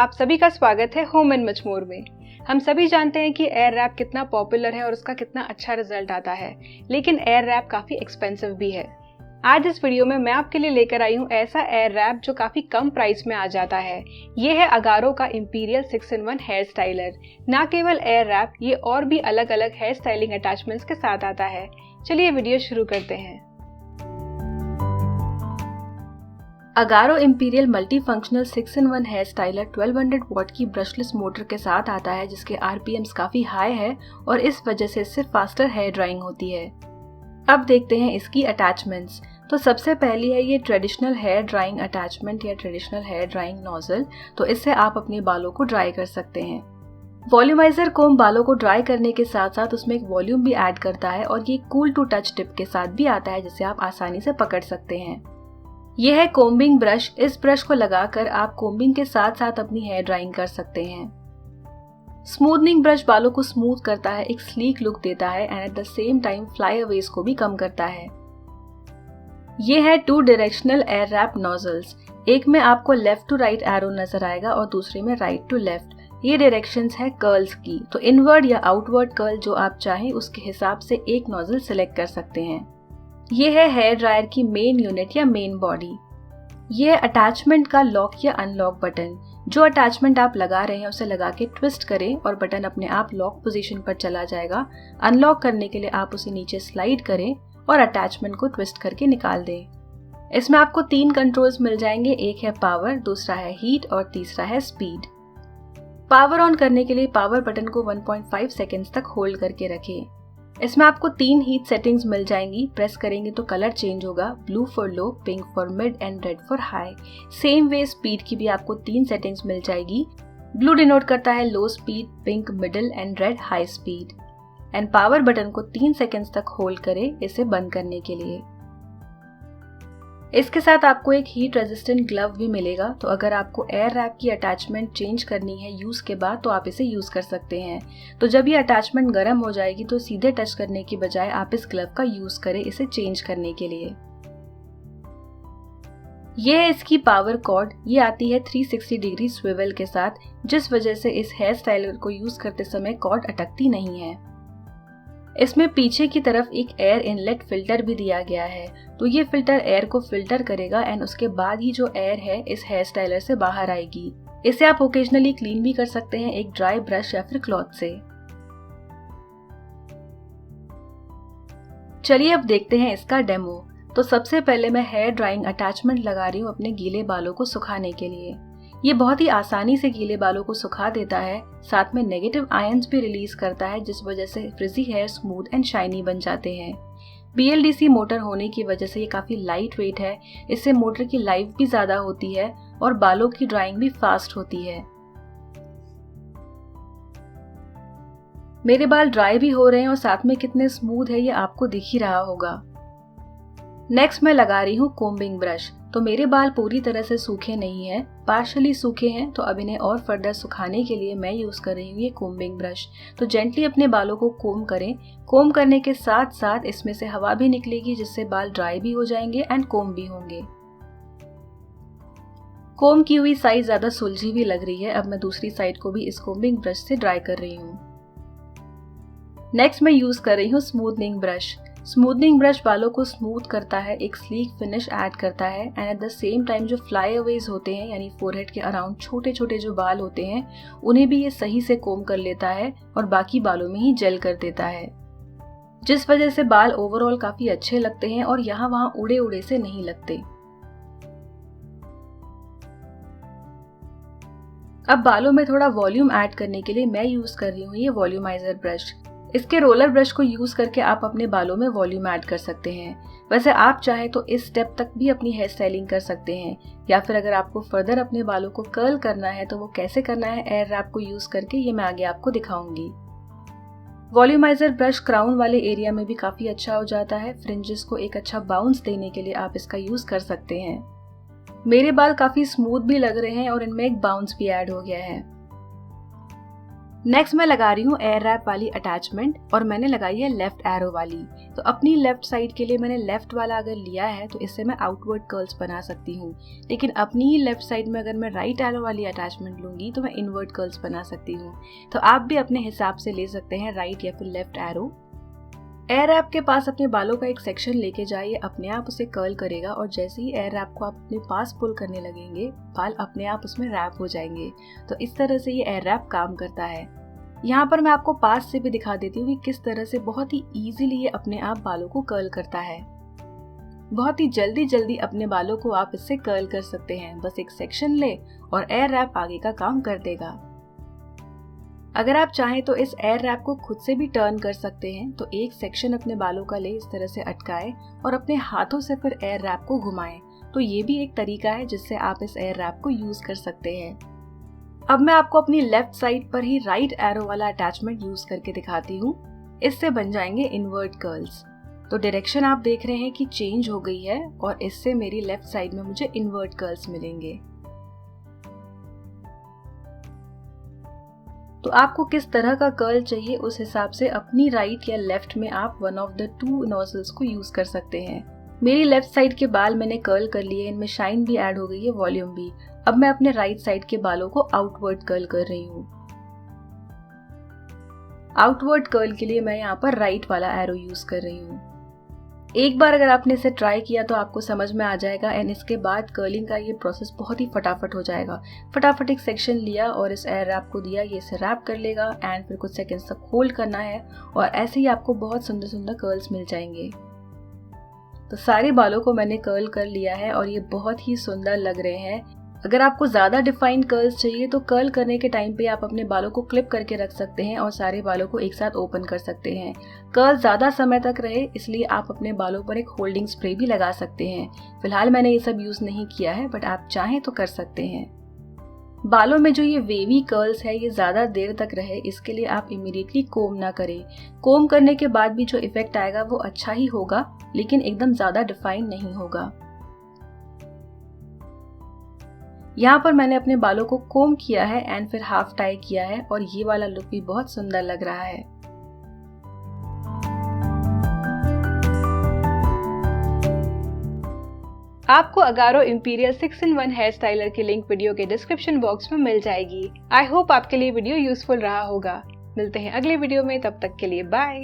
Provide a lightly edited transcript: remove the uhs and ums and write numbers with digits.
आप सभी का स्वागत है होम एंड मच मोर में। हम सभी जानते हैं कि एयर रैप कितना पॉपुलर है और उसका कितना अच्छा रिजल्ट आता है, लेकिन एयर रैप काफ़ी एक्सपेंसिव भी है। आज इस वीडियो में मैं आपके लिए लेकर आई हूँ ऐसा एयर रैप जो काफ़ी कम प्राइस में आ जाता है। ये है अगारो का इंपीरियल 6-in-1 हेयर स्टाइलर। ना केवल एयर रैप, ये और भी अलग अलग हेयर स्टाइलिंग अटैचमेंट्स के साथ आता है। चलिए वीडियो शुरू करते हैं। Agaro Imperial multi functional 6-in-1 hair styler 1200 watt की ब्रशलेस मोटर के साथ आता है, जिसके आरपीएम्स काफी हाई है और इस वजह से इससे फास्टर हेयर ड्राइंग होती है। अब देखते हैं इसकी अटैचमेंट्स। तो सबसे पहली है ये ट्रेडिशनल हेयर ड्राइंग अटैचमेंट या ट्रेडिशनल हेयर ड्राइंग नोजल। तो इससे आप अपने बालों को ड्राई कर सकते हैं। वॉल्यूमाइजर कोम बालों को ड्राई करने के साथ साथ उसमें एक वॉल्यूम भी ऐड करता है और ये कूल टू टच टिप के साथ भी आता है, जिसे आप आसानी से पकड़ सकते हैं। यह है कोम्बिंग ब्रश। इस ब्रश को लगाकर आप कोम्बिंग के साथ साथ अपनी हेयर ड्राइंग कर सकते हैं। स्मूथनिंग ब्रश बालों को स्मूथ करता है, एक स्लीक लुक देता है and at the same time fly Awez को भी कम करता है। ये है 2 डायरेक्शनल एयर रैप नोजल्स। एक में आपको लेफ्ट टू राइट एरो नजर आएगा और दूसरे में राइट टू लेफ्ट। ये डायरेक्शंस है कर्ल्स की, तो इनवर्ड या आउटवर्ड कर्ल जो आप चाहें उसके हिसाब से एक नोजल सिलेक्ट कर सकते हैं। ये है हेयर ड्रायर की मेन यूनिट या मेन बॉडी। ये है अटैचमेंट का लॉक या अनलॉक बटन। जो अटैचमेंट आप लगा रहे हैं उसे लगा के ट्विस्ट करें और बटन अपने आप लॉक पोजीशन पर चला जाएगा। अनलॉक करने के लिए आप उसे नीचे स्लाइड करें और अटैचमेंट को ट्विस्ट करके निकाल दें। इसमें आपको 3 कंट्रोल्स मिल जाएंगे। एक है पावर, दूसरा है हीट और तीसरा है स्पीड। पावर ऑन करने के लिए पावर बटन को 1.5 सेकेंड्स तक होल्ड करके रखें। इसमें आपको 3 हीट सेटिंग्स मिल जाएंगी। प्रेस करेंगे तो कलर चेंज होगा, blue for low, pink for mid and red for high. Same way speed की भी आपको 3 सेटिंग्स मिल जाएगी। ब्लू डिनोट करता है लो speed, pink middle and red high speed. And power button को 3 सेकेंड्स तक होल्ड करें इसे बंद करने के लिए। इसके साथ आपको एक हीट रेजिस्टेंट ग्लव भी मिलेगा, तो अगर आपको एयर रैप की अटैचमेंट चेंज करनी है यूज के बाद तो आप इसे यूज कर सकते हैं। तो जब ये अटैचमेंट गर्म हो जाएगी तो सीधे टच करने की बजाय आप इस ग्लव का यूज करें इसे चेंज करने के लिए। ये है इसकी पावर कॉर्ड। ये आती है 360 डिग्री स्विवल के साथ, जिस वजह से इस हेयर स्टाइलर को यूज करते समय कॉर्ड अटकती नहीं है। इसमें पीछे की तरफ एक एयर इनलेट फिल्टर भी दिया गया है, तो ये फिल्टर एयर को फिल्टर करेगा एंड उसके बाद ही जो एयर है इस हेयर स्टाइलर से बाहर आएगी। इसे आप ओकेजनली क्लीन भी कर सकते हैं एक ड्राई ब्रश या फिर क्लॉथ से। चलिए अब देखते हैं इसका डेमो। तो सबसे पहले मैं हेयर ड्राइंग अटैचमेंट लगा रही हूँ अपने गीले बालों को सुखाने के लिए। ये बहुत ही आसानी से गीले बालों को सुखा देता है, साथ में नेगेटिव आयंस भी रिलीज करता है, जिस वजह से frizzy hair smooth and shiny बन जाते हैं। BLDC मोटर होने की वजह से ये काफी लाइट वेट है। इससे मोटर की लाइफ भी ज्यादा होती है और बालों की ड्राइंग भी फास्ट होती है। मेरे बाल ड्राई भी हो रहे हैं और साथ में कितने स्मूथ है ये आपको दिख ही रहा होगा। नेक्स्ट मैं लगा रही हूँ कोम्बिंग ब्रश। तो मेरे बाल पूरी तरह से सूखे नहीं हैं, पार्शली सूखे हैं, तो अब इन्हें और फर्दर सुखाने के लिए मैं यूज कर रही हूँ ये कोम्बिंग ब्रश। तो जेंटली अपने बालों को कोम करें। कोम करने के साथ साथ इसमें से हवा भी निकलेगी, जिससे बाल ड्राई भी हो जाएंगे एंड कोम भी होंगे। कोम की हुई साइड ज्यादा सुलझी भी लग रही है। अब मैं दूसरी साइड को भी इस कोम्बिंग ब्रश से ड्राई कर रही हूँ। नेक्स्ट मैं यूज कर रही हूँ स्मूथनिंग ब्रश। स्मूथनिंग ब्रश बालों को स्मूथ करता है, एक स्लीक फिनिश ऐड करता है and at the same time जो फ्लाई अवेज होते हैं यानी फोरहेड के अराउंड छोटे छोटे जो बाल होते हैं उन्हें भी ये सही से कोम कर लेता है और बाकी बालों में ही जेल कर देता है, जिस वजह से बाल ओवरऑल काफी अच्छे लगते हैं और यहाँ वहाँ उड़े उड़े से नहीं लगते। अब बालों में थोड़ा वॉल्यूम ऐड करने के लिए मैं यूज कर रही हूँ ये वॉल्यूमाइजर ब्रश। इसके रोलर ब्रश को यूज करके आप अपने बालों में वॉल्यूम ऐड कर सकते हैं। वैसे आप चाहे तो इस स्टेप तक भी अपनी हेयर स्टाइलिंग कर सकते हैं, या फिर अगर आपको फर्दर अपने बालों को कर्ल करना है तो वो कैसे करना है एयर रैप को यूज करके ये मैं आगे आपको दिखाऊंगी। वॉल्यूमाइजर ब्रश क्राउन वाले एरिया में भी काफी अच्छा हो जाता है। फ्रिंजेस को एक अच्छा बाउंस देने के लिए आप इसका यूज कर सकते हैं। मेरे बाल काफी स्मूथ भी लग रहे हैं और इनमें एक बाउंस भी ऐड हो गया है। नेक्स्ट मैं लगा रही हूँ एयर रैप वाली अटैचमेंट और मैंने लगाई है लेफ्ट एरो वाली। तो अपनी लेफ्ट साइड के लिए मैंने लेफ्ट वाला अगर लिया है तो इससे मैं आउटवर्ड कर्ल्स बना सकती हूँ, लेकिन अपनी ही लेफ्ट साइड में अगर मैं राइट एरो वाली अटैचमेंट लूंगी तो मैं इनवर्ड कर्ल्स बना सकती हूँ। तो आप भी अपने हिसाब से ले सकते हैं राइट या फिर लेफ्ट एरो। एयर रैप के पास अपने बालों का एक सेक्शन लेके जाइए, अपने आप उसे कर्ल करेगा और जैसे ही एयर रैप को आप अपने पास पुल करने लगेंगे बाल अपने आप उसमें रैप हो जाएंगे। तो इस तरह से ये एयर रैप काम करता है। यहाँ पर मैं आपको पास से भी दिखा देती हूँ कि किस तरह से बहुत ही इजीली ये अपने आप बालों को कर्ल करता है। बहुत ही जल्दी अपने बालों को आप इससे कर्ल कर सकते हैं। बस एक सेक्शन ले और एयर रैप आगे का काम कर देगा। अगर आप चाहें तो इस एयर रैप को खुद से भी टर्न कर सकते हैं। तो एक सेक्शन अपने बालों का ले इस तरह से अटकाएं और अपने हाथों से फिर एयर रैप को घुमाएं। तो ये भी एक तरीका है जिससे आप इस एयर रैप को यूज कर सकते हैं। अब मैं आपको अपनी लेफ्ट साइड पर ही राइट एरो वाला अटैचमेंट यूज करके दिखाती हूँ। इससे बन जाएंगे इनवर्ट कर्ल्स। तो डायरेक्शन आप देख रहे हैं कि चेंज हो गई है और इससे मेरी लेफ्ट साइड में मुझे इनवर्ट कर्ल्स मिलेंगे। तो आपको किस तरह का कर्ल चाहिए उस हिसाब से अपनी राइट या लेफ्ट में आप one of the two nozzles को यूज कर सकते हैं। मेरी लेफ्ट साइड के बाल मैंने कर्ल कर लिए, इनमें शाइन भी ऐड हो गई है, वॉल्यूम भी। अब मैं अपने राइट साइड के बालों को आउटवर्ड कर्ल कर रही हूँ। आउटवर्ड कर्ल के लिए मैं यहाँ पर राइट वाला एरो यूज कर रही हूँ। एक बार अगर आपने इसे ट्राई किया तो आपको समझ में आ जाएगा एंड इसके बाद कर्लिंग का ये प्रोसेस बहुत ही फटाफट हो जाएगा। फटाफट एक सेक्शन लिया और इस एयर रैप को दिया, ये इसे रैप कर लेगा एंड फिर कुछ सेकंड्स तक होल्ड करना है और ऐसे ही आपको बहुत सुंदर सुंदर कर्ल्स मिल जाएंगे। तो सारे बालों को मैंने कर्ल कर लिया है और ये बहुत ही सुंदर लग रहे हैं। अगर आपको ज़्यादा डिफाइंड कर्ल्स चाहिए तो कर्ल करने के टाइम पे आप अपने बालों को क्लिप करके रख सकते हैं और सारे बालों को एक साथ ओपन कर सकते हैं। कर्ल ज़्यादा समय तक रहे इसलिए आप अपने बालों पर एक होल्डिंग स्प्रे भी लगा सकते हैं। फिलहाल मैंने ये सब यूज़ नहीं किया है, बट आप चाहें तो कर सकते हैं। बालों में जो ये वेवी कर्ल्स है ये ज़्यादा देर तक रहे इसके लिए आप इमीडिएटली कोम ना करें। कोम करने के बाद भी जो इफेक्ट आएगा वो अच्छा ही होगा, लेकिन एकदम ज़्यादा डिफाइन नहीं होगा। यहाँ पर मैंने अपने बालों को कोम किया है एंड फिर हाफ टाई किया है और ये वाला लुक भी बहुत सुंदर लग रहा है। आपको Agaro Imperial 6-in-1 hair styler की लिंक वीडियो के डिस्क्रिप्शन बॉक्स में मिल जाएगी। आई होप आपके लिए वीडियो यूजफुल रहा होगा। मिलते हैं अगले वीडियो में, तब तक के लिए बाय।